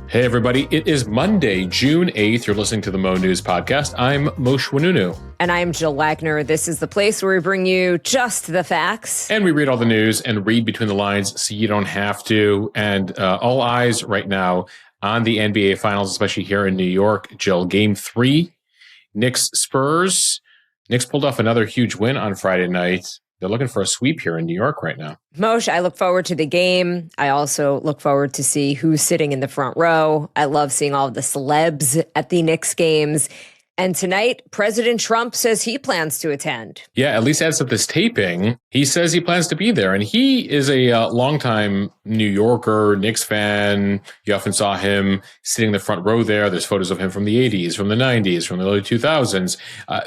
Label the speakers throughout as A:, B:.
A: Hey, everybody. It is Monday, June 8th. You're listening to the Mo News Podcast. I'm Moshe Wanunu.
B: And I'm Jill Wagner. This is the place where we bring you just the facts.
A: And we read all the news and read between the lines so you don't have to. And all eyes right now on the NBA Finals, especially here in New York. Jill, Game 3, Knicks Spurs. Knicks pulled off another huge win on Friday night. They're looking for a sweep here in New York right now.
B: Moshe, I look forward to the game. I also look forward to see who's sitting in the front row. I love seeing all of the celebs at the Knicks games. And tonight, President Trump says he plans to attend.
A: Yeah, at least as of this taping, he says he plans to be there. And he is a longtime New Yorker, Knicks fan. You often saw him sitting in the front row there. There's photos of him from the 80s, from the 90s, from the early 2000s,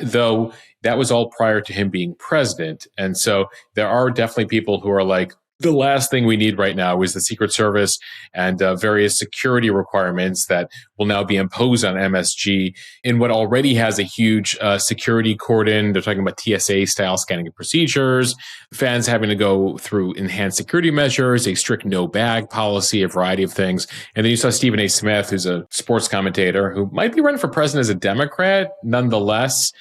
A: though that was all prior to him being president. And so there are definitely people who are like, the last thing we need right now is the Secret Service and various security requirements that will now be imposed on MSG in what already has a huge security cordon. They're talking about TSA-style scanning and procedures, fans having to go through enhanced security measures, a strict no-bag policy, a variety of things. And then you saw Stephen A. Smith, who's a sports commentator who might be running for president as a Democrat. Nonetheless,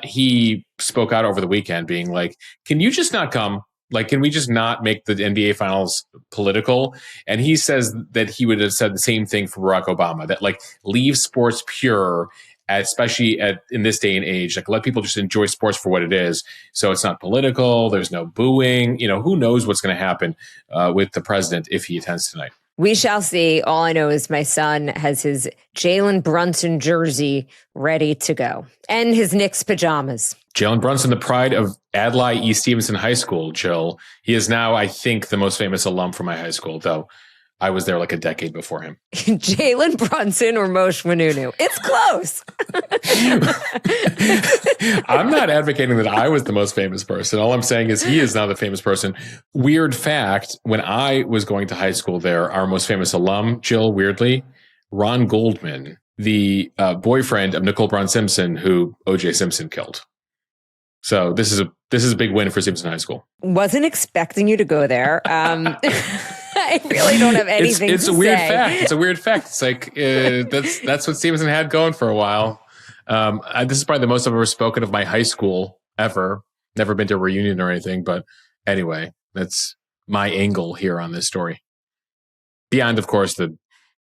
A: he spoke out over the weekend being like, can you just not come? Like, can we just not make the NBA Finals political? And he says that he would have said the same thing for Barack Obama, that like leave sports pure, especially in this day and age. Like, let people just enjoy sports for what it is. So it's not political. There's no booing. You know, who knows what's going to happen with the president if he attends tonight.
B: We shall see. All I know is my son has his Jalen Brunson jersey ready to go and his Knicks pajamas.
A: Jalen Brunson, the pride of Adlai E. Stevenson High School, Jill. He is now, I think, the most famous alum from my high school, though I was there like a decade before him.
B: Jalen Brunson or Moshe Wanunu? It's close.
A: I'm not advocating that I was the most famous person. All I'm saying is he is now the famous person. Weird fact, when I was going to high school there, our most famous alum, Jill, weirdly, Ron Goldman, the boyfriend of Nicole Brown Simpson, who O.J. Simpson killed. So this is a big win for Stevenson High School.
B: Wasn't expecting you to go there. I really don't have anything
A: it's
B: to
A: a weird
B: say.
A: fact. It's a weird fact. It's like that's what Stevenson had going for a while. This is probably the most I've ever spoken of my high school ever. Never been to a reunion or anything, but anyway, that's my angle here on this story. Beyond, of course, the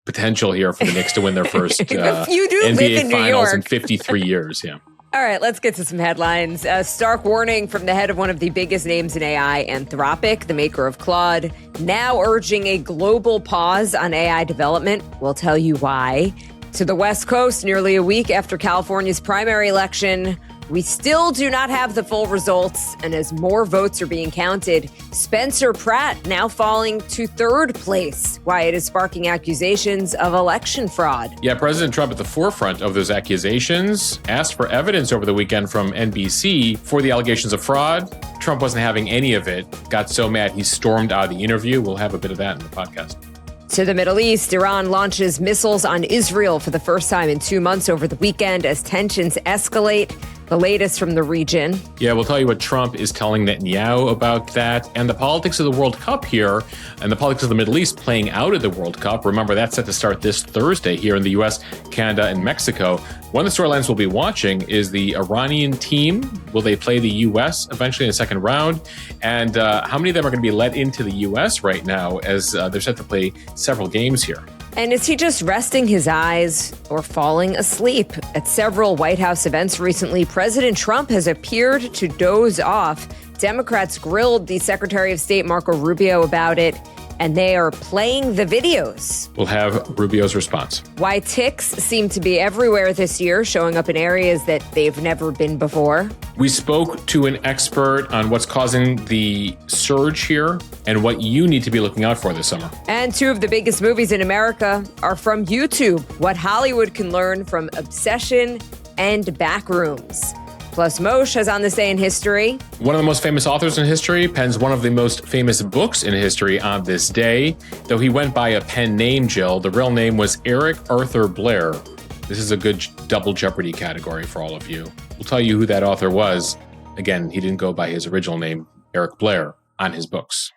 A: potential here for the Knicks to win their first NBA Finals in 53 years. Yeah.
B: All right, let's get to some headlines. A stark warning from the head of one of the biggest names in AI, Anthropic, the maker of Claude, now urging a global pause on AI development. We'll tell you why. To the West Coast, nearly a week after California's primary election, we still do not have the full results, and as more votes are being counted, Spencer Pratt now falling to third place. Why it is sparking accusations of election fraud.
A: Yeah, President Trump at the forefront of those accusations asked for evidence over the weekend from NBC for the allegations of fraud. Trump wasn't having any of it, got so mad he stormed out of the interview. We'll have a bit of that in the podcast.
B: To the Middle East, Iran launches missiles on Israel for the first time in 2 months over the weekend as tensions escalate. The latest from the region. Yeah,
A: we'll tell you what Trump is telling Netanyahu about that and the politics of the World Cup here and the politics of the Middle East playing out at the World Cup. Remember, that's set to start this Thursday here in the U.S., Canada, and Mexico. One of the storylines we'll be watching is the Iranian team. Will they play the U.S. eventually in the second round? And how many of them are going to be let into the U.S. right now as they're set to play several games here?
B: And is he just resting his eyes or falling asleep? At several White House events recently, President Trump has appeared to doze off. Democrats grilled the Secretary of State, Marco Rubio, about it, and they are playing the videos.
A: We'll have Rubio's response.
B: Why ticks seem to be everywhere this year, showing up in areas that they've never been before.
A: We spoke to an expert on what's causing the surge here and what you need to be looking out for this summer.
B: And two of the biggest movies in America are from YouTube. What Hollywood can learn from Obsession and Backrooms. Plus, Moshe has on this day in history.
A: One of the most famous authors in history pens one of the most famous books in history on this day. Though he went by a pen name, Jill, the real name was Eric Arthur Blair. This is a good double jeopardy category for all of you. We'll tell you who that author was. Again, he didn't go by his original name, Eric Blair, on his books.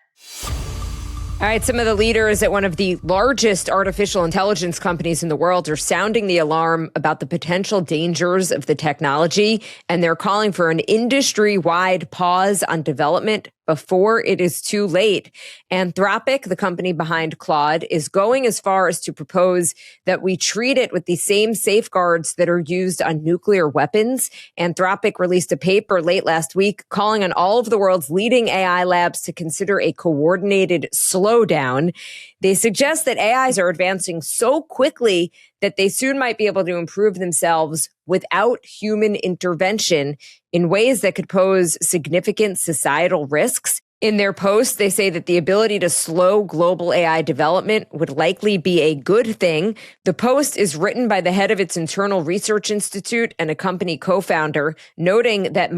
B: All right, some of the leaders at one of the largest artificial intelligence companies in the world are sounding the alarm about the potential dangers of the technology, and they're calling for an industry-wide pause on development before it is too late. Anthropic, the company behind Claude, is going as far as to propose that we treat it with the same safeguards that are used on nuclear weapons. Anthropic released a paper late last week calling on all of the world's leading AI labs to consider a coordinated slowdown. They suggest that AIs are advancing so quickly that they soon might be able to improve themselves without human intervention in ways that could pose significant societal risks. In their post, they say that the ability to slow global AI development would likely be a good thing. The post is written by the head of its internal research institute and a company co-founder, noting that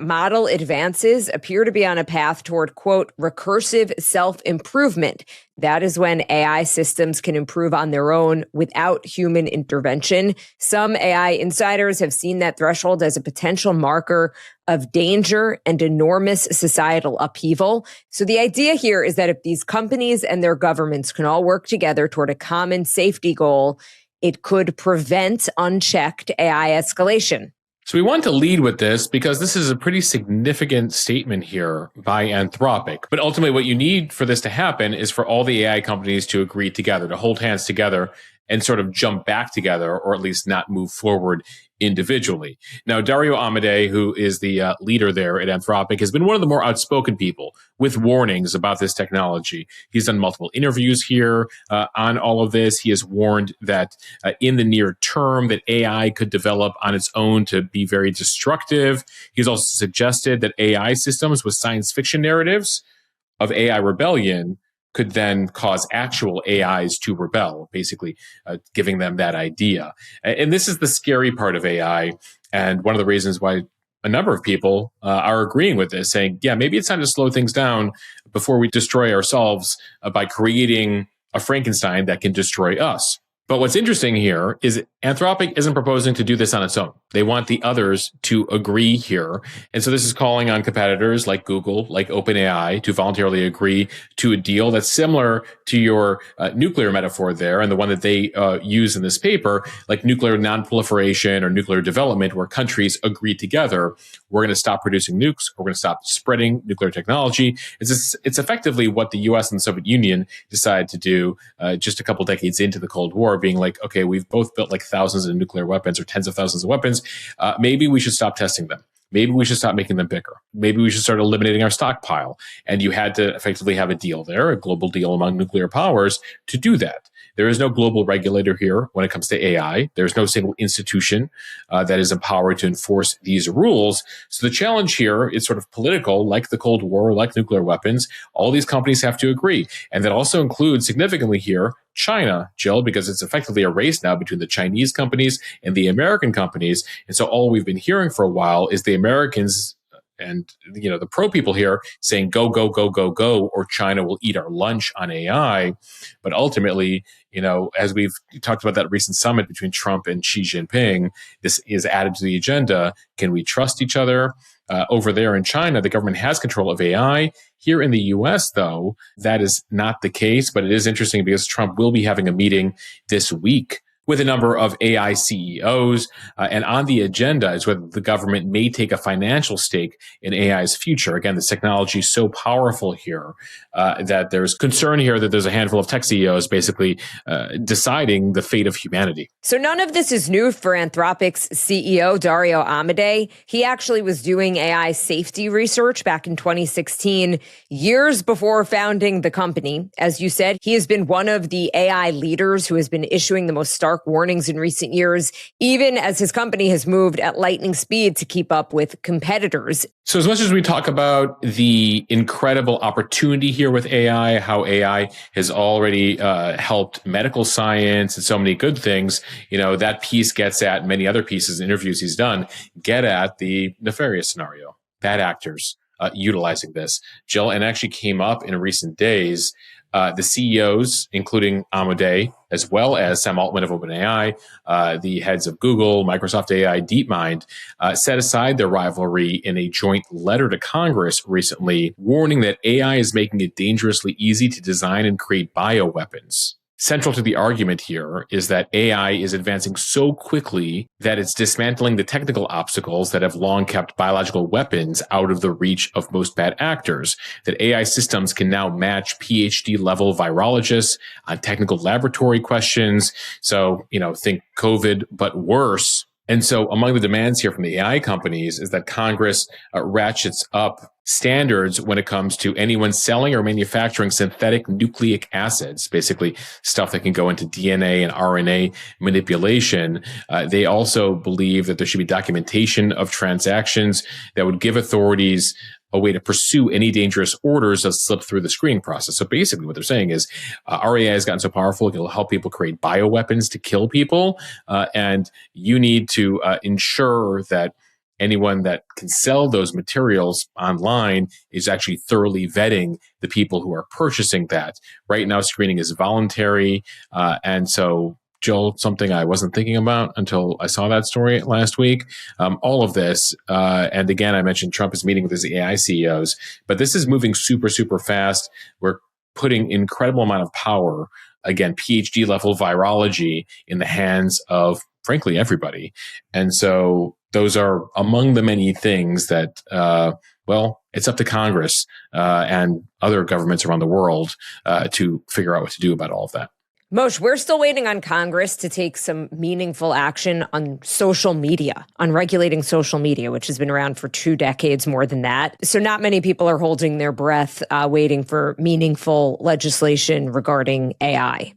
B: model advances appear to be on a path toward, quote, recursive self-improvement. That is when AI systems can improve on their own without human intervention. Some AI insiders have seen that threshold as a potential marker of danger and enormous societal upheaval. So the idea here is that if these companies and their governments can all work together toward a common safety goal, it could prevent unchecked AI escalation.
A: So we want to lead with this because this is a pretty significant statement here by Anthropic. But ultimately, what you need for this to happen is for all the AI companies to agree together, to hold hands together and sort of jump back together, or at least not move forward individually. Now, Dario Amodei, who is the leader there at Anthropic, has been one of the more outspoken people with warnings about this technology. He's done multiple interviews here on all of this. He has warned that in the near term that AI could develop on its own to be very destructive. He's also suggested that AI systems with science fiction narratives of AI rebellion could then cause actual AIs to rebel, basically giving them that idea. And this is the scary part of AI, and one of the reasons why a number of people are agreeing with this, saying, yeah, maybe it's time to slow things down before we destroy ourselves by creating a Frankenstein that can destroy us. But what's interesting here is Anthropic isn't proposing to do this on its own. They want the others to agree here. And so this is calling on competitors like Google, like OpenAI, to voluntarily agree to a deal that's similar to your nuclear metaphor there, and the one that they use in this paper, like nuclear nonproliferation or nuclear development, where countries agree together, we're going to stop producing nukes, we're going to stop spreading nuclear technology. It's effectively what the US and the Soviet Union decided to do just a couple decades into the Cold War, being like, okay, we've both built like thousands of nuclear weapons or tens of thousands of weapons. Maybe we should stop testing them. Maybe we should stop making them bigger. Maybe we should start eliminating our stockpile. And you had to effectively have a deal there, a global deal among nuclear powers to do that. There is no global regulator here when it comes to AI. There's no single institution that is empowered to enforce these rules. So the challenge here is sort of political, like the Cold War, like nuclear weapons. All these companies have to agree. And that also includes significantly here China, Jill, because it's effectively a race now between the Chinese companies and the American companies. And so all we've been hearing for a while is the Americans and, you know, the pro people here saying, go, go, go, go, go, or China will eat our lunch on AI. But ultimately, you know, as we've talked about that recent summit between Trump and Xi Jinping, this is added to the agenda. Can we trust each other? Over there in China, the government has control of AI. Here in the US, though, that is not the case. But it is interesting because Trump will be having a meeting this week with a number of AI CEOs. And on the agenda is whether the government may take a financial stake in AI's future. Again, this technology is so powerful here that there's concern here that there's a handful of tech CEOs basically deciding the fate of humanity.
B: So none of this is new for Anthropic's CEO, Dario Amodei. He actually was doing AI safety research back in 2016, years before founding the company. As you said, he has been one of the AI leaders who has been issuing the most stark warnings in recent years, even as his company has moved at lightning speed to keep up with competitors.
A: So as much as we talk about the incredible opportunity here with AI, how AI has already helped medical science and so many good things, you know, that piece gets at many other pieces, interviews he's done, get at the nefarious scenario. Bad actors utilizing this. Jill, and actually came up in recent days. The CEOs, including Amodei, as well as Sam Altman of OpenAI, the heads of Google, Microsoft AI, DeepMind, set aside their rivalry in a joint letter to Congress recently, warning that AI is making it dangerously easy to design and create bioweapons. Central to the argument here is that AI is advancing so quickly that it's dismantling the technical obstacles that have long kept biological weapons out of the reach of most bad actors, that AI systems can now match PhD level virologists on technical laboratory questions. So, think COVID, but worse. And so among the demands here from the AI companies is that Congress ratchets up standards when it comes to anyone selling or manufacturing synthetic nucleic acids, basically stuff that can go into DNA and RNA manipulation. They also believe that there should be documentation of transactions that would give authorities a way to pursue any dangerous orders that slip through the screening process. So basically what they're saying is our AI has gotten so powerful, it'll help people create bioweapons to kill people. And you need to ensure that anyone that can sell those materials online is actually thoroughly vetting the people who are purchasing that. Right now, screening is voluntary. And so Joel, something I wasn't thinking about until I saw that story last week. All of this, and again, I mentioned Trump is meeting with his AI CEOs, but this is moving super, super fast. We're putting incredible amount of power, again, PhD level virology in the hands of, frankly, everybody. And so those are among the many things that, it's up to Congress and other governments around the world to figure out what to do about all of that.
B: Moshe, we're still waiting on Congress to take some meaningful action on social media, on regulating social media, which has been around for 2 decades, more than that. So not many people are holding their breath, waiting for meaningful legislation regarding AI.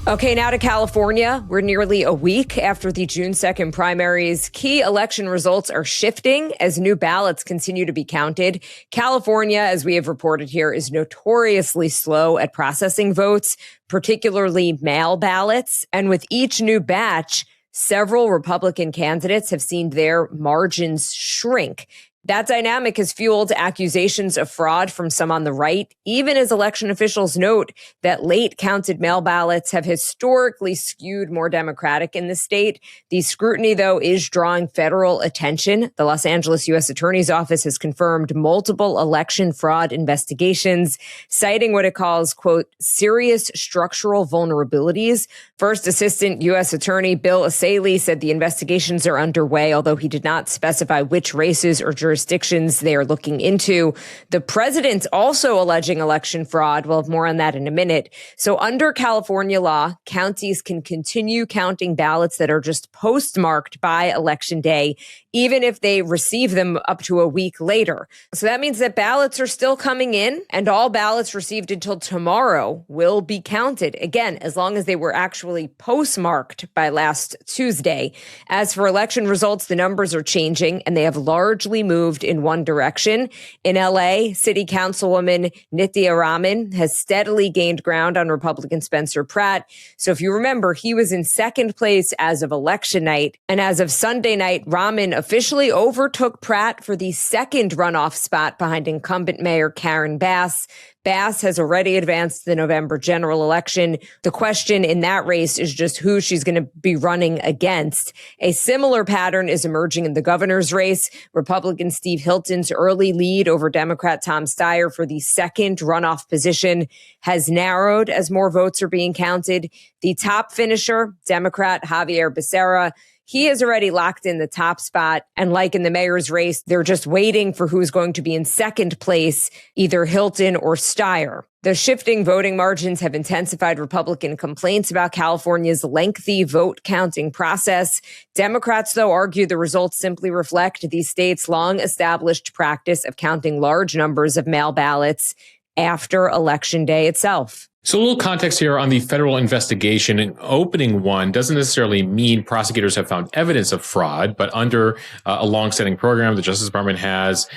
B: Okay, now to California. We're nearly a week after the June 2nd primaries. Key election results are shifting as new ballots continue to be counted. California, as we have reported here, is notoriously slow at processing votes, particularly mail ballots. And with each new batch, several Republican candidates have seen their margins shrink. That dynamic has fueled accusations of fraud from some on the right, even as election officials note that late counted mail ballots have historically skewed more Democratic in the state. The scrutiny, though, is drawing federal attention. The Los Angeles U.S. Attorney's Office has confirmed multiple election fraud investigations, citing what it calls, quote, serious structural vulnerabilities. First Assistant U.S. Attorney Bill Asaley said the investigations are underway, although he did not specify which races or jurisdictions they are looking into. The president's also alleging election fraud. We'll have more on that in a minute. So under California law, counties can continue counting ballots that are just postmarked by Election Day, even if they receive them up to a week later. So that means that ballots are still coming in, and all ballots received until tomorrow will be counted. Again, as long as they were actually postmarked by last Tuesday. As for election results, the numbers are changing, and they have largely moved in one direction. In LA, City Councilwoman Nithya Raman has steadily gained ground on Republican Spencer Pratt. So if you remember, he was in second place as of election night. And as of Sunday night, Raman officially overtook Pratt for the second runoff spot behind incumbent Mayor Karen Bass. Bass has already advanced to the November general election. The question in that race is just who she's going to be running against. A similar pattern is emerging in the governor's race. Republican Steve Hilton's early lead over Democrat Tom Steyer for the second runoff position has narrowed as more votes are being counted. The top finisher, Democrat Javier Becerra, he has already locked in the top spot. And like in the mayor's race, they're just waiting for who's going to be in second place, either Hilton or Steyer. The shifting voting margins have intensified Republican complaints about California's lengthy vote counting process. Democrats, though, argue the results simply reflect the state's long-established practice of counting large numbers of mail ballots after Election Day itself.
A: So a little context here on the federal investigation. An opening one doesn't necessarily mean prosecutors have found evidence of fraud, but under a longstanding program the Justice Department has,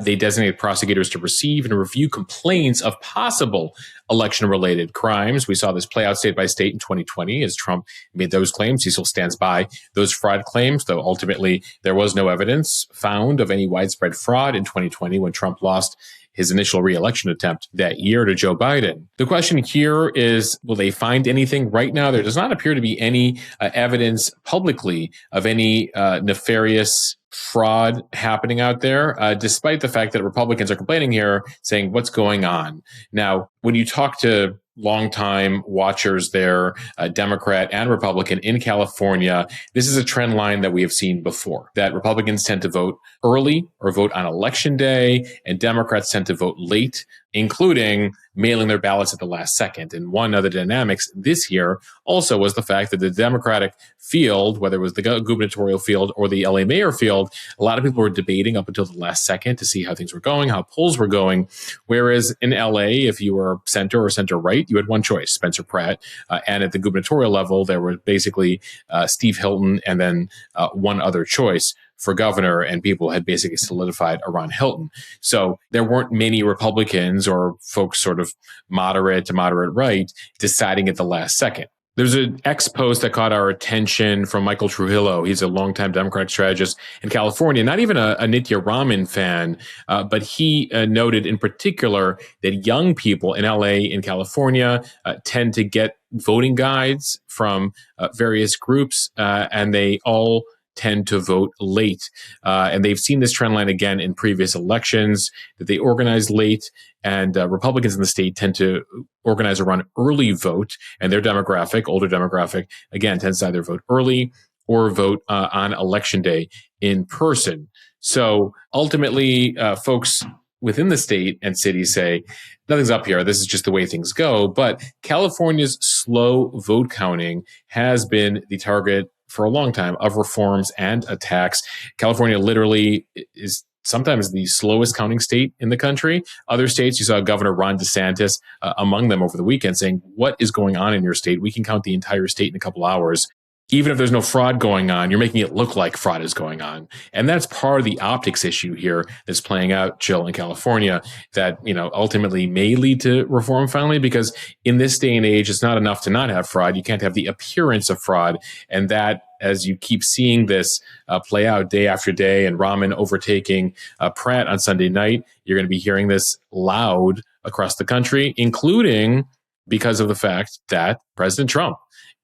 A: they designate prosecutors to receive and review complaints of possible election-related crimes. We saw this play out state by state in 2020 as Trump made those claims. He still stands by those fraud claims, though ultimately there was no evidence found of any widespread fraud in 2020 when Trump lost his initial re-election attempt that year to Joe Biden. The question here is, will they find anything? Right now, there does not appear to be any evidence publicly of any nefarious fraud happening out there, despite the fact that Republicans are complaining here, saying, what's going on? Now, when you talk to longtime watchers there, Democrat and Republican in California, this is a trend line that we have seen before, that Republicans tend to vote early or vote on election day, and Democrats tend to vote late, including mailing their ballots at the last second. And one of the dynamics this year also was the fact that the Democratic field, whether it was the gubernatorial field or the LA mayor field, a lot of people were debating up until the last second to see how things were going, how polls were going. Whereas in LA, if you were center or center right, you had one choice, Spencer Pratt. And at the gubernatorial level, there were basically Steve Hilton and then one other choice for governor, and people had basically solidified around Hilton. So there weren't many Republicans or folks sort of moderate to moderate right deciding at the last second. There's an X post that caught our attention from Michael Trujillo. He's a longtime Democratic strategist in California, not even a Nithya Raman fan, but he noted in particular that young people in LA and California tend to get voting guides from various groups, and they all tend to vote late. And they've seen this trend line again in previous elections, that they organize late, and Republicans in the state tend to organize around early vote, and their demographic, older demographic, again, tends to either vote early or vote on election day in person. So ultimately, folks within the state and city say, nothing's up here. This is just the way things go. But California's slow vote counting has been the target for a long time of reforms and attacks. California literally is sometimes the slowest counting state in the country. Other states, you saw Governor Ron DeSantis among them over the weekend saying, what is going on in your state? We can count the entire state in a couple hours. Even if there's no fraud going on, you're making it look like fraud is going on. And that's part of the optics issue here that's playing out, Jill, in California, that, ultimately may lead to reform finally, because in this day and age, it's not enough to not have fraud. You can't have the appearance of fraud. And that, as you keep seeing this play out day after day, and Raman overtaking Pratt on Sunday night, you're going to be hearing this loud across the country, including because of the fact that President Trump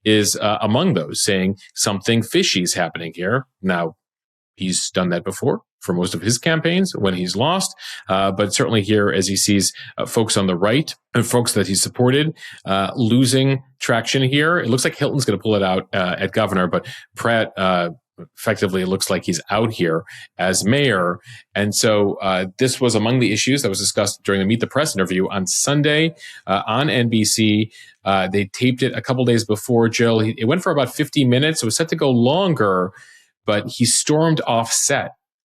A: is among those, saying something fishy is happening here. Now, he's done that before for most of his campaigns when he's lost, but certainly here as he sees folks on the right and folks that he supported losing traction here. It looks like Hilton's going to pull it out at governor, but Pratt effectively, it looks like he's out here as mayor. And so this was among the issues that was discussed during the Meet the Press interview on Sunday on NBC. They taped it a couple days before, Jill. It went for about 50 minutes. It was set to go longer, but he stormed off set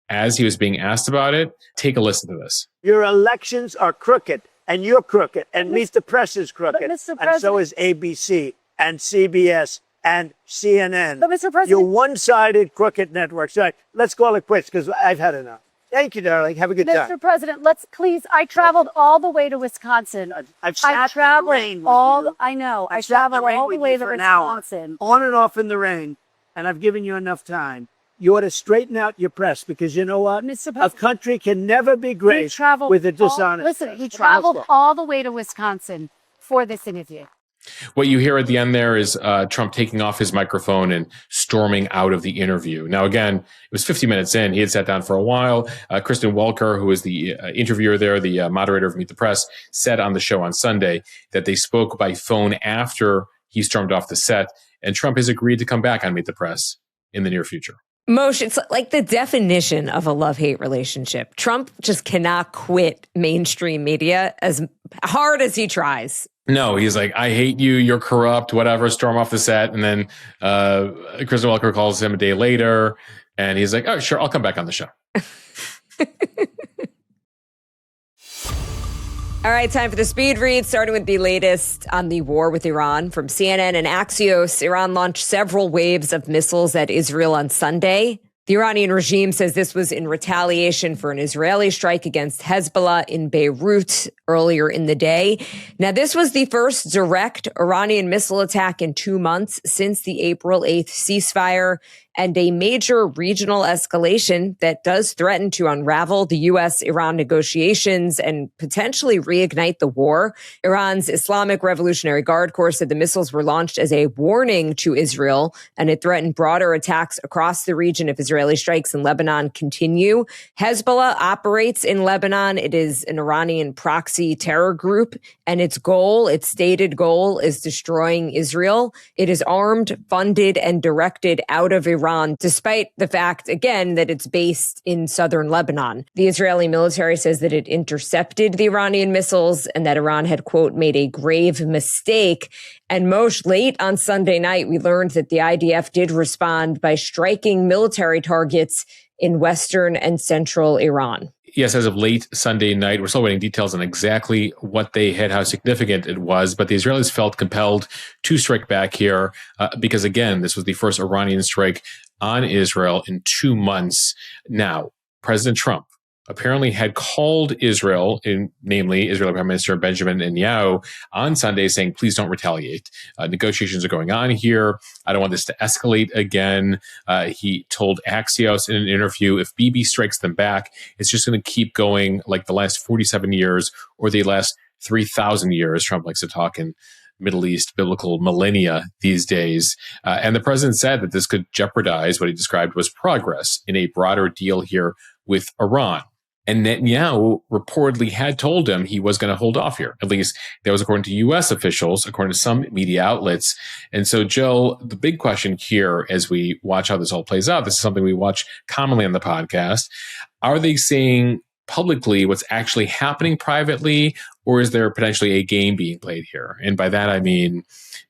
A: as he was being asked about it. Take a listen to this.
C: Your elections are crooked, and you're crooked, and Meet the Press is crooked, and so is ABC and CBS and CNN.
D: But Mr. President,
C: you're one-sided crooked networks. All right, let's call it quits because I've had enough. Thank you, darling. Have a good time.
D: Mr. President, let's please. I traveled all the way to Wisconsin.
C: I've sat in the rain with you.
D: I know. I traveled all the way to Wisconsin.
C: On and off in the rain, and I've given you enough time. You ought to straighten out your press, because you know what?
D: Mr.
C: A country can never be great with a dishonest.
D: Listen, he traveled all the way to Wisconsin for this interview.
A: What you hear at the end there is Trump taking off his microphone and storming out of the interview. Now, again, it was 50 minutes in. He had sat down for a while. Kristen Welker, who is the interviewer there, the moderator of Meet the Press, said on the show on Sunday that they spoke by phone after he stormed off the set. And Trump has agreed to come back on Meet the Press in the near future.
B: Moshe, it's like the definition of a love-hate relationship. Trump just cannot quit mainstream media as hard as he tries.
A: No, he's like, I hate you, you're corrupt, whatever, storm off the set. And then Kristen Welker calls him a day later, and he's like, oh, sure, I'll come back on the show.
B: All right, time for the speed read, starting with the latest on the war with Iran. From CNN and Axios, Iran launched several waves of missiles at Israel on Sunday. The Iranian regime says this was in retaliation for an Israeli strike against Hezbollah in Beirut earlier in the day. Now, this was the first direct Iranian missile attack in 2 months since the April 8th ceasefire, and a major regional escalation that does threaten to unravel the U.S.-Iran negotiations and potentially reignite the war. Iran's Islamic Revolutionary Guard Corps said the missiles were launched as a warning to Israel, and it threatened broader attacks across the region if Israeli strikes in Lebanon continue. Hezbollah operates in Lebanon. It is an Iranian proxy terror group, and its stated goal, is destroying Israel. It is armed, funded, and directed out of Iran, despite the fact, again, that it's based in southern Lebanon. The Israeli military says that it intercepted the Iranian missiles and that Iran had, quote, made a grave mistake. And most late on Sunday night, we learned that the IDF did respond by striking military targets in western and central Iran.
A: Yes, as of late Sunday night, we're still waiting details on exactly what they had, how significant it was. But the Israelis felt compelled to strike back here because, again, this was the first Iranian strike on Israel in 2 months. Now, President Trump apparently had called Israel, namely Israeli Prime Minister Benjamin Netanyahu, on Sunday saying, please don't retaliate. Negotiations are going on here. I don't want this to escalate again. He told Axios in an interview, if Bibi strikes them back, it's just going to keep going like the last 47 years or the last 3,000 years. Trump likes to talk in Middle East biblical millennia these days. And the president said that this could jeopardize what he described was progress in a broader deal here with Iran. And Netanyahu reportedly had told him he was going to hold off here. At least that was according to U.S. officials, according to some media outlets. And so, Joe, the big question here as we watch how this all plays out, this is something we watch commonly on the podcast. Are they saying publicly what's actually happening privately, or is there potentially a game being played here? And by that, I mean,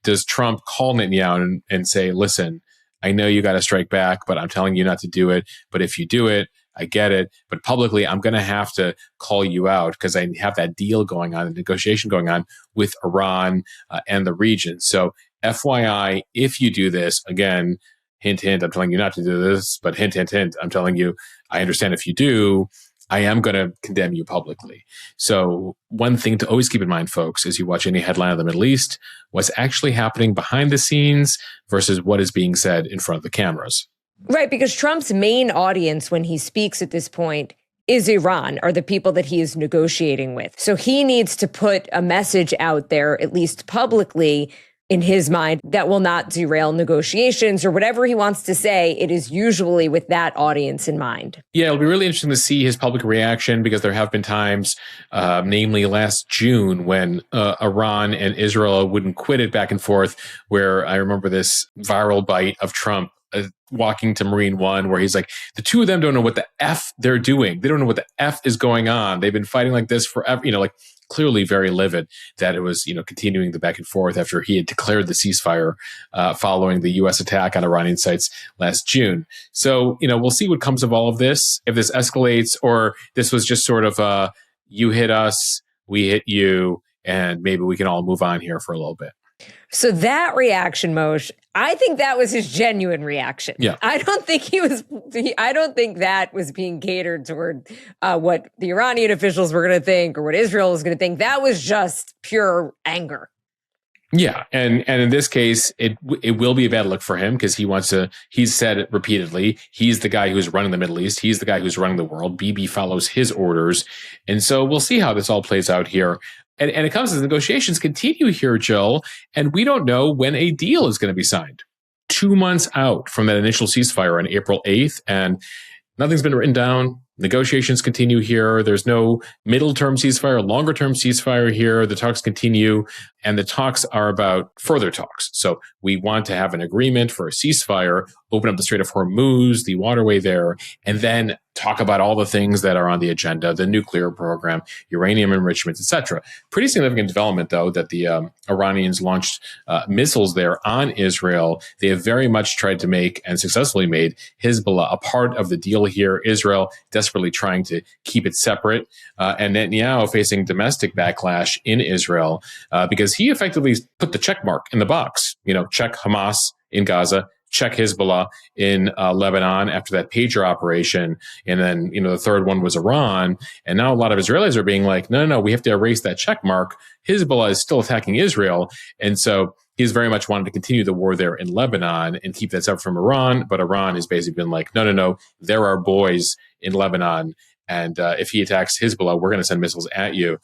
A: does Trump call Netanyahu and say, listen, I know you got to strike back, but I'm telling you not to do it. But if you do it, I get it. But publicly, I'm going to have to call you out because I have that deal going on, the negotiation going on with Iran and the region. So FYI, if you do this, again, hint, hint, I'm telling you not to do this, but hint, hint, hint, I'm telling you, I understand if you do, I am going to condemn you publicly. So one thing to always keep in mind, folks, as you watch any headline of the Middle East, what's actually happening behind the scenes versus what is being said in front of the cameras.
B: Right, because Trump's main audience when he speaks at this point is Iran, are the people that he is negotiating with. So he needs to put a message out there, at least publicly, in his mind, that will not derail negotiations or whatever he wants to say. It is usually with that audience in mind.
A: Yeah, it'll be really interesting to see his public reaction because there have been times, namely last June, when Iran and Israel wouldn't quit it back and forth, where I remember this viral bite of Trump walking to Marine One, where he's like, the two of them don't know what the F they're doing. They don't know what the F is going on. They've been fighting like this forever, like clearly very livid that it was, continuing the back and forth after he had declared the ceasefire following the U.S. attack on Iranian sites last June. So, we'll see what comes of all of this, if this escalates or this was just sort of you hit us, we hit you, and maybe we can all move on here for a little bit.
B: So that reaction, Moshe, I think that was his genuine reaction.
A: Yeah.
B: I don't think that was being catered toward what the Iranian officials were going to think or what Israel was going to think. That was just pure anger.
A: Yeah. And in this case, it will be a bad look for him because he's said it repeatedly. He's the guy who's running the Middle East. He's the guy who's running the world. Bibi follows his orders. And so we'll see how this all plays out here. And it comes as negotiations continue here, Jill, and we don't know when a deal is going to be signed. 2 months out from that initial ceasefire on April 8th, and nothing's been written down. Negotiations continue here. There's no middle-term ceasefire, longer-term ceasefire here. The talks continue, and the talks are about further talks. So we want to have an agreement for a ceasefire open up the Strait of Hormuz, the waterway there, and then talk about all the things that are on the agenda, the nuclear program, uranium enrichment, etc. Pretty significant development, though, that the Iranians launched missiles there on Israel. They have very much tried to make, and successfully made, Hezbollah a part of the deal here. Israel desperately trying to keep it separate, and Netanyahu facing domestic backlash in Israel because he effectively put the check mark in the box. Check Hamas in Gaza, check Hezbollah in Lebanon after that pager operation. And then, the third one was Iran. And now a lot of Israelis are being like, no, we have to erase that check mark. Hezbollah is still attacking Israel. And so he's very much wanted to continue the war there in Lebanon and keep that separate from Iran. But Iran has basically been like, no, there are boys in Lebanon. And if he attacks Hezbollah, we're going to send missiles at you.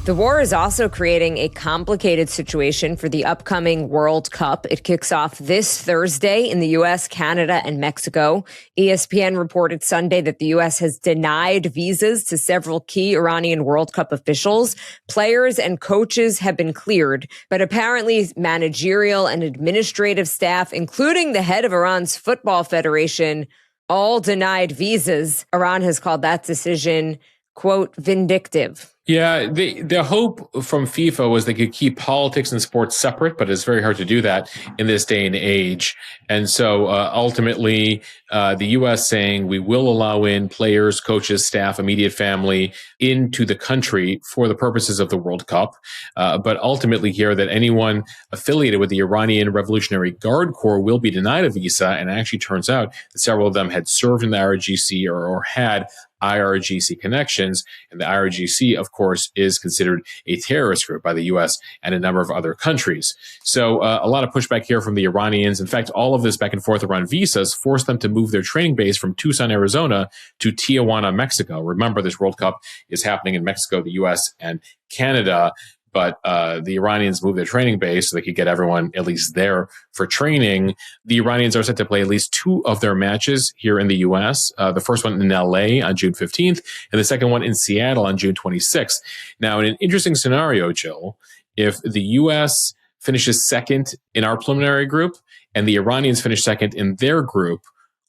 B: The war is also creating a complicated situation for the upcoming World Cup. It kicks off this Thursday in the U.S., Canada, and Mexico. ESPN reported Sunday that the U.S. has denied visas to several key Iranian World Cup officials. Players and coaches have been cleared, but apparently managerial and administrative staff, including the head of Iran's football federation, all denied visas. Iran has called that decision, quote, vindictive.
A: Yeah, the hope from FIFA was they could keep politics and sports separate, but it's very hard to do that in this day and age. And so ultimately, the U.S. saying we will allow in players, coaches, staff, immediate family into the country for the purposes of the World Cup. But ultimately here that anyone affiliated with the Iranian Revolutionary Guard Corps will be denied a visa. And it actually turns out that several of them had served in the IRGC or had IRGC connections. And the IRGC, of course, is considered a terrorist group by the U.S. and a number of other countries. So a lot of pushback here from the Iranians. In fact, all of this back and forth around visas forced them to move their training base from Tucson, Arizona to Tijuana, Mexico. Remember, this World Cup is happening in Mexico, the U.S., and Canada. But the Iranians moved their training base so they could get everyone at least there for training. The Iranians are set to play at least 2 of their matches here in the U.S. The first one in L.A. on June 15th, and the second one in Seattle on June 26th. Now, in an interesting scenario, Jill, if the U.S. finishes second in our preliminary group and the Iranians finish second in their group,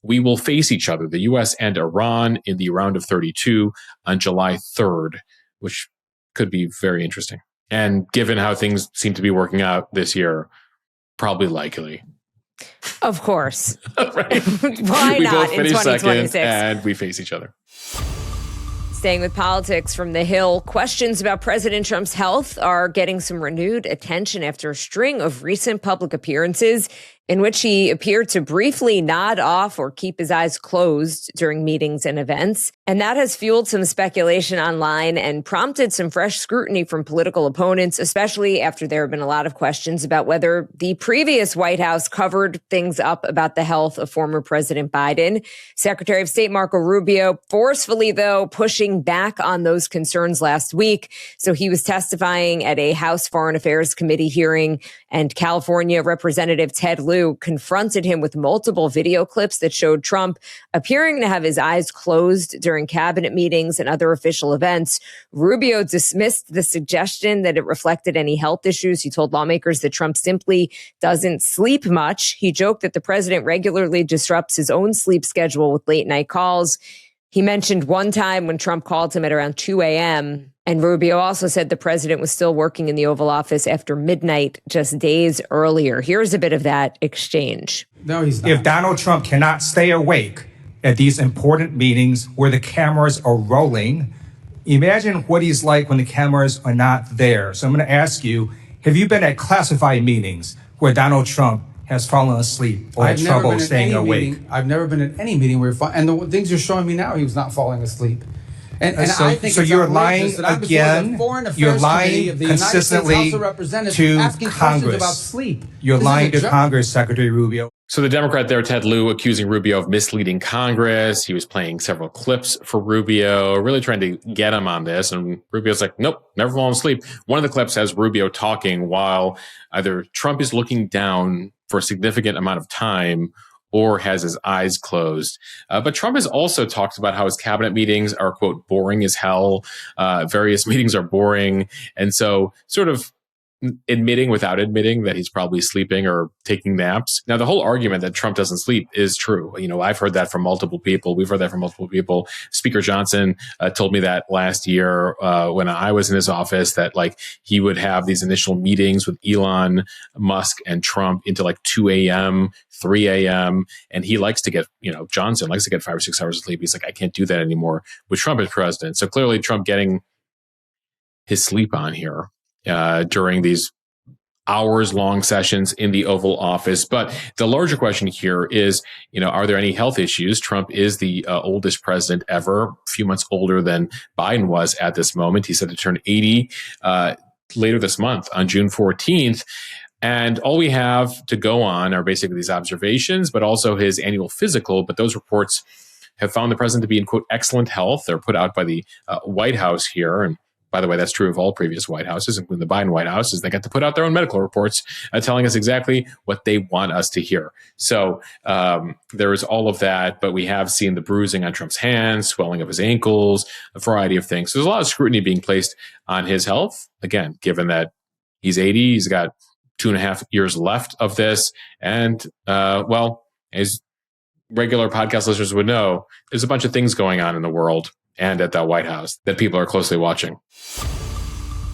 A: we will face each other, the U.S. and Iran, in the round of 32 on July 3rd, which could be very interesting. And given how things seem to be working out this year, probably likely.
B: Of course.
A: Right?
B: Why
A: we
B: not
A: both
B: in
A: finish
B: 2026?
A: second and we face each other.
B: Staying with politics from the Hill, questions about President Trump's health are getting some renewed attention after a string of recent public appearances in which he appeared to briefly nod off or keep his eyes closed during meetings and events. And that has fueled some speculation online and prompted some fresh scrutiny from political opponents, especially after there have been a lot of questions about whether the previous White House covered things up about the health of former President Biden. Secretary of State Marco Rubio forcefully, though, pushing back on those concerns last week. So he was testifying at a House Foreign Affairs Committee hearing, and California Representative Ted Lieu confronted him with multiple video clips that showed Trump appearing to have his eyes closed during cabinet meetings and other official events. Rubio dismissed the suggestion that it reflected any health issues. He told lawmakers that Trump simply doesn't sleep much. He joked that the president regularly disrupts his own sleep schedule with late night calls. He mentioned one time when Trump called him at around 2 a.m. And Rubio also said the president was still working in the Oval Office after midnight just days earlier. Here's a bit of that exchange.
E: No, he's not. If Donald Trump cannot stay awake at these important meetings where the cameras are rolling, imagine what he's like when the cameras are not there. So I'm going to ask you, have you been at classified meetings where Donald Trump has fallen asleep or had trouble staying awake?
F: I've never been at any meeting where and the things you're showing me now, he was not falling asleep. And
E: so,
F: I think
E: so you're lying again. You're lying consistently to Congress.
F: About sleep.
E: You're lying to Congress, Secretary Rubio.
A: So the Democrat there, Ted Lieu, accusing Rubio of misleading Congress. He was playing several clips for Rubio, really trying to get him on this. And Rubio's like, nope, never fallen asleep. One of the clips has Rubio talking while either Trump is looking down for a significant amount of time or has his eyes closed. But Trump has also talked about how his cabinet meetings are, quote, boring as hell. Various meetings are boring. And so sort of admitting without admitting that he's probably sleeping or taking naps. Now, the whole argument that Trump doesn't sleep is true. I've heard that from multiple people. We've heard that from multiple people. Speaker Johnson told me that last year when I was in his office, that he would have these initial meetings with Elon Musk and Trump into 2 a.m., 3 a.m. And he likes to get, Johnson likes to get 5 or 6 hours of sleep. He's like, I can't do that anymore with Trump as president. So clearly Trump getting his sleep on here during these hours-long sessions in the Oval Office. But the larger question here is, are there any health issues? Trump is the oldest president ever, a few months older than Biden was at this moment. He's set to turn 80 later this month on June 14th. And all we have to go on are basically these observations, but also his annual physical. But those reports have found the president to be in, quote, excellent health. They're put out by the White House here. And by the way, that's true of all previous White Houses, including the Biden White House, is they get to put out their own medical reports telling us exactly what they want us to hear. So there is all of that, but we have seen the bruising on Trump's hands, swelling of his ankles, a variety of things. So there's a lot of scrutiny being placed on his health. Again, given that he's 80, he's got 2.5 years left of this. And, as regular podcast listeners would know, there's a bunch of things going on in the world and at the White House that people are closely watching.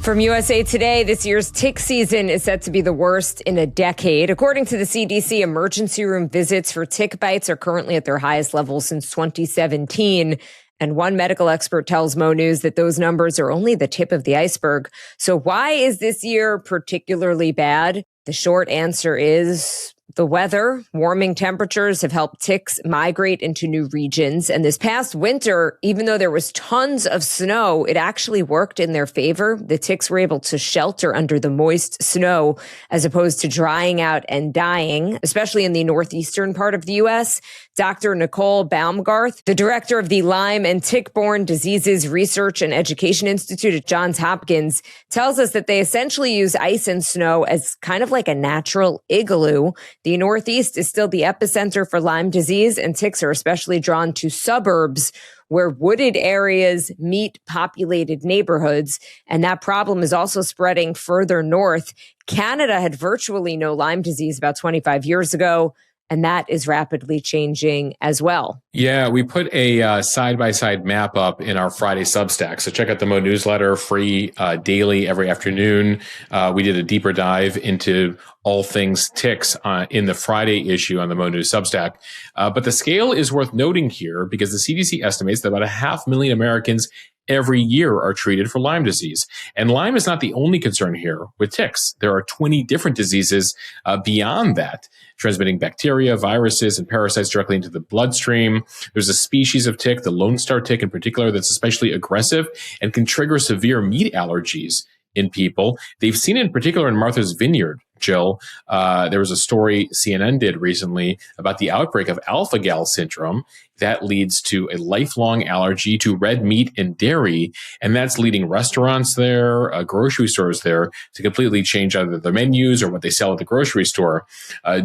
B: From USA Today, this year's tick season is set to be the worst in a decade. According to the CDC, emergency room visits for tick bites are currently at their highest level since 2017. And one medical expert tells Mo News that those numbers are only the tip of the iceberg. So why is this year particularly bad? The short answer is the weather. Warming temperatures have helped ticks migrate into new regions. And this past winter, even though there was tons of snow, it actually worked in their favor. The ticks were able to shelter under the moist snow as opposed to drying out and dying, especially in the northeastern part of the U.S. Dr. Nicole Baumgarth, the director of the Lyme and Tick-Borne Diseases Research and Education Institute at Johns Hopkins, tells us that they essentially use ice and snow as kind of like a natural igloo. The Northeast is still the epicenter for Lyme disease, and ticks are especially drawn to suburbs where wooded areas meet populated neighborhoods. And that problem is also spreading further north. Canada had virtually no Lyme disease about 25 years ago, and that is rapidly changing as well.
A: Yeah, we put a side-by-side map up in our Friday Substack. So check out the Mo newsletter, free daily every afternoon. We did a deeper dive into all things ticks in the Friday issue on the Mo News Substack. But the scale is worth noting here because the CDC estimates that about 500,000 Americans every year are treated for Lyme disease. And Lyme is not the only concern here with ticks. There are 20 different diseases beyond that, transmitting bacteria, viruses, and parasites directly into the bloodstream. There's a species of tick, the Lone Star tick in particular, that's especially aggressive and can trigger severe meat allergies in people. They've seen it in particular in Martha's Vineyard, Jill. There was a story CNN did recently about the outbreak of alpha-gal syndrome that leads to a lifelong allergy to red meat and dairy. And that's leading restaurants there, grocery stores there to completely change either their menus or what they sell at the grocery store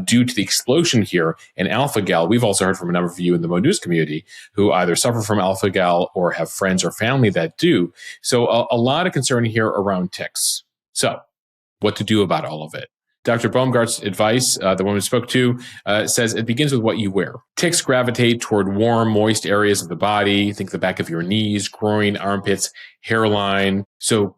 A: due to the explosion here in alpha-gal. We've also heard from a number of you in the Mo News community who either suffer from alpha-gal or have friends or family that do. So a lot of concern here around ticks. So what to do about all of it? Dr. Baumgart's advice, the woman we spoke to, says it begins with what you wear. Ticks gravitate toward warm, moist areas of the body. Think the back of your knees, groin, armpits, hairline. So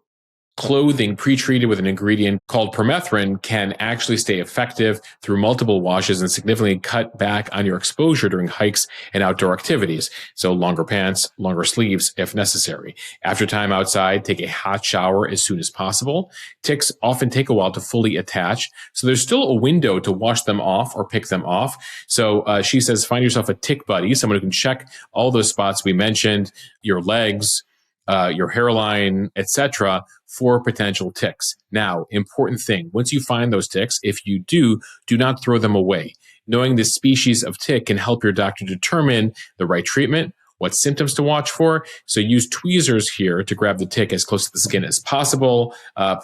A: clothing pre-treated with an ingredient called permethrin can actually stay effective through multiple washes and significantly cut back on your exposure during hikes and outdoor activities. So longer pants, longer sleeves if necessary. After time outside, take a hot shower as soon as possible. Ticks often take a while to fully attach, so there's still a window to wash them off or pick them off. So she says, find yourself a tick buddy, someone who can check all those spots we mentioned, your legs, your hairline, etc., for potential ticks. Now, important thing, once you find those ticks, if you do not throw them away. Knowing this species of tick can help your doctor determine the right treatment, what symptoms to watch for. So use tweezers here to grab the tick as close to the skin as possible,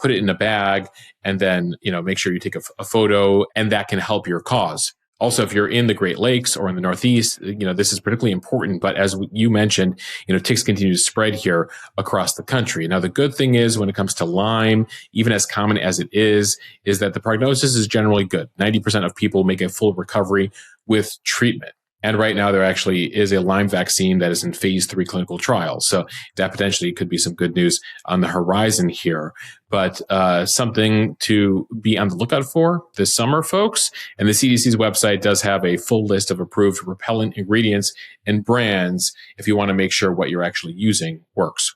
A: put it in a bag, and then make sure you take a photo, and that can help your cause. Also, if you're in the Great Lakes or in the Northeast, this is particularly important. But as you mentioned, ticks continue to spread here across the country. Now, the good thing is when it comes to Lyme, even as common as it is that the prognosis is generally good. 90% of people make a full recovery with treatment. And right now, there actually is a Lyme vaccine that is in phase 3 clinical trials. So that potentially could be some good news on the horizon here. But something to be on the lookout for this summer, folks. And the CDC's website does have a full list of approved repellent ingredients and brands if you want to make sure what you're actually using works.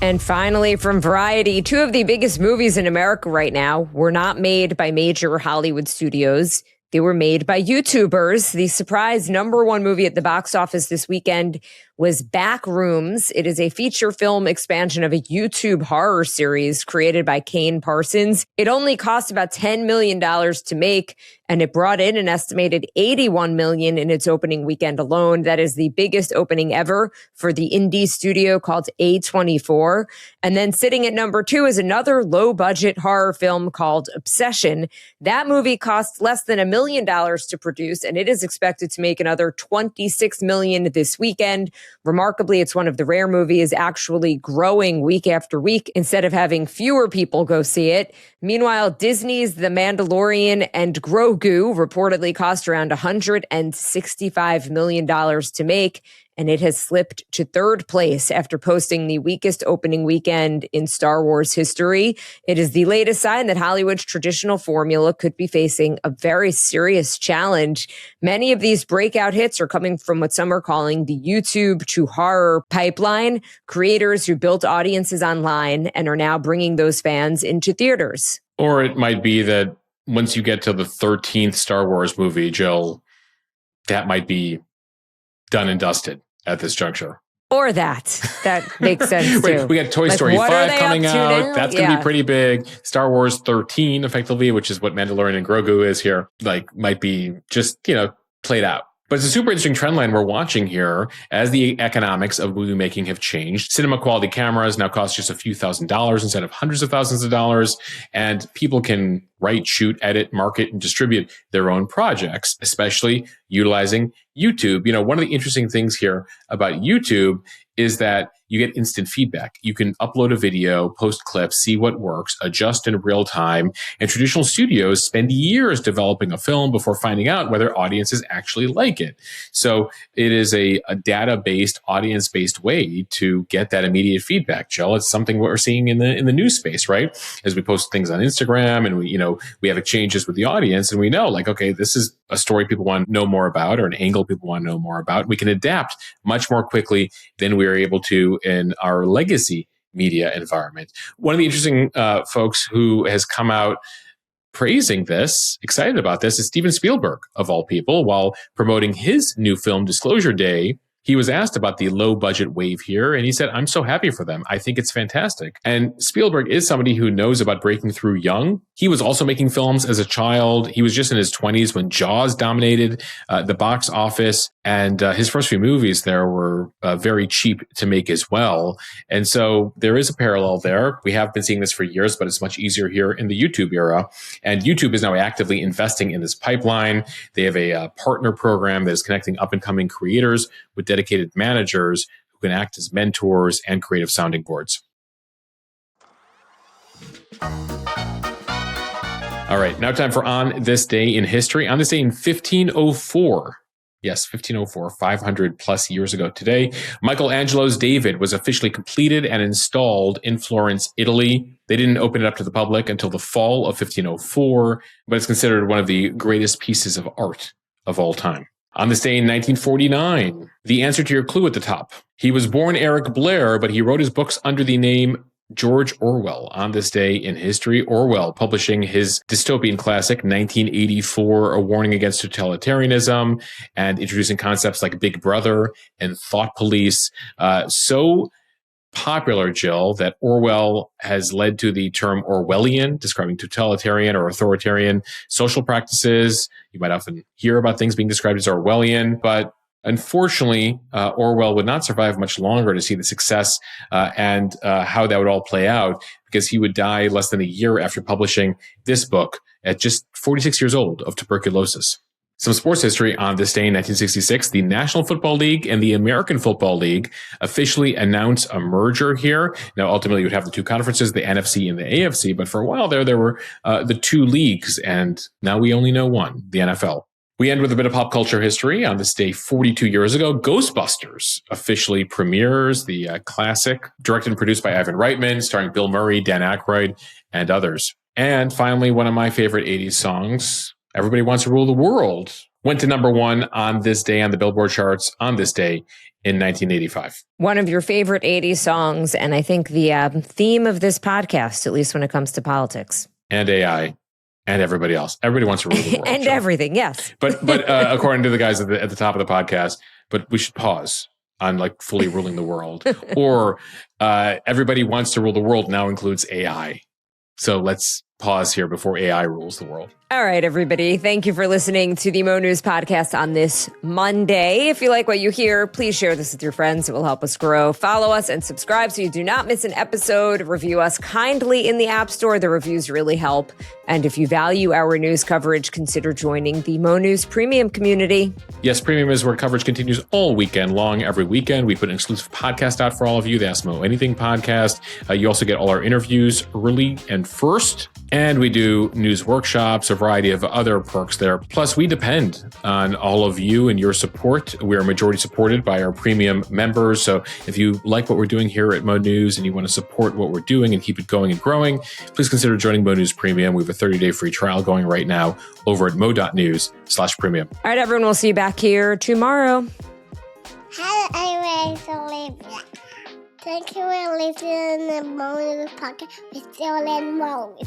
B: And finally, from Variety, 2 of the biggest movies in America right now were not made by major Hollywood studios. They were made by YouTubers. The surprise #1 movie at the box office this weekend was Backrooms. It is a feature film expansion of a YouTube horror series created by Kane Parsons. It only cost about $10 million to make, and it brought in an estimated $81 million in its opening weekend alone. That is the biggest opening ever for the indie studio called A24. And then sitting at #2 is another low-budget horror film called Obsession. That movie cost less than $1 million to produce, and it is expected to make another $26 million this weekend. Remarkably, it's one of the rare movies actually growing week after week instead of having fewer people go see it. Meanwhile, Disney's The Mandalorian and Grogu reportedly cost around $165 million to make, and it has slipped to 3rd place after posting the weakest opening weekend in Star Wars history. It is the latest sign that Hollywood's traditional formula could be facing a very serious challenge. Many of these breakout hits are coming from what some are calling the YouTube to horror pipeline, creators who built audiences online and are now bringing those fans into theaters.
A: Or it might be that once you get to the 13th Star Wars movie, Jill, that might be done and dusted at this juncture.
B: Or that makes sense too.
A: We got Toy Story 5 coming out.
B: Now?
A: That's going to be pretty big. Star Wars 13, effectively, which is what Mandalorian and Grogu is here, might be just, played out. But it's a super interesting trend line we're watching here as the economics of movie making have changed. Cinema quality cameras now cost just a few $1,000s instead of hundreds of thousands of dollars. And people can write, shoot, edit, market, and distribute their own projects, especially utilizing YouTube. One of the interesting things here about YouTube is that you get instant feedback. You can upload a video, post clips, see what works, adjust in real time. And traditional studios spend years developing a film before finding out whether audiences actually like it. So it is a data-based, audience-based way to get that immediate feedback, Jill. It's something we're seeing in the news space, right? As we post things on Instagram and we have exchanges with the audience and we know okay, this is a story people want to know more about or an angle people want to know more about. We can adapt much more quickly than we are able to in our legacy media environment. One of the interesting folks who has come out praising this, excited about this, is Steven Spielberg, of all people. While promoting his new film, Disclosure Day, he was asked about the low budget wave here, and he said, "I'm so happy for them. I think it's fantastic." And Spielberg is somebody who knows about breaking through young. He was also making films as a child. He was just in his 20s when Jaws dominated the box office, and his first few movies there were very cheap to make as well. And so there is a parallel there. We have been seeing this for years, but it's much easier here in the YouTube era. And YouTube is now actively investing in this pipeline. They have a partner program that is connecting up-and-coming creators with dedicated managers who can act as mentors and creative sounding boards. All right, now time for On This Day in History. On this day in 1504, yes, 1504, 500 plus years ago today, Michelangelo's David was officially completed and installed in Florence, Italy. They didn't open it up to the public until the fall of 1504, but it's considered one of the greatest pieces of art of all time. On this day in 1949, the answer to your clue at the top. He was born Eric Blair, but he wrote his books under the name George Orwell. On this day in history, Orwell publishing his dystopian classic, 1984, A Warning Against Totalitarianism, and introducing concepts like Big Brother and Thought Police. So popular, Jill, that Orwell has led to the term Orwellian, describing totalitarian or authoritarian social practices. You might often hear about things being described as Orwellian, but unfortunately, Orwell would not survive much longer to see the success and how that would all play out, because he would die less than a year after publishing this book at just 46 years old of tuberculosis. Some sports history on this day in 1966, the National Football League and the American Football League officially announced a merger here. Now, ultimately, you would have the two conferences, the NFC and the AFC, but for a while there were the two leagues, and now we only know one, the NFL. We end with a bit of pop culture history. On this day 42 years ago, Ghostbusters officially premieres, the classic, directed and produced by Ivan Reitman, starring Bill Murray, Dan Aykroyd, and others. And finally, one of my favorite 80s songs, Everybody Wants to Rule the World, went to number one on this day on the Billboard charts on this day in 1985.
B: One of your favorite 80s songs, and I think the theme of this podcast, at least when it comes to politics.
A: And AI. And everybody else. Everybody wants to rule the world.
B: And everything, yes.
A: But according to the guys at the top of the podcast, but we should pause on like fully ruling the world. Or everybody wants to rule the world now includes AI. So let's pause here before AI rules the world.
B: All right, everybody. Thank you for listening to the Mo News podcast on this Monday. If you like what you hear, please share this with your friends. It will help us grow. Follow us and subscribe so you do not miss an episode. Review us kindly in the App Store. The reviews really help. And if you value our news coverage, consider joining the Mo News Premium community.
A: Yes, Premium is where coverage continues all weekend long. Every weekend, we put an exclusive podcast out for all of you, the Ask Mo Anything podcast. You also get all our interviews early and first. And we do news workshops, a variety of other perks there. Plus, we depend on all of you and your support. We are majority supported by our premium members. So if you like what we're doing here at Mo News and you want to support what we're doing and keep it going and growing, please consider joining Mo News Premium. We have a 30-day free trial going right now over at mo.news/premium.
B: All right, everyone, we'll see you back here tomorrow.
G: Hi, I'm Olivia. Thank you for listening to the Mo News podcast with Jill and Mo.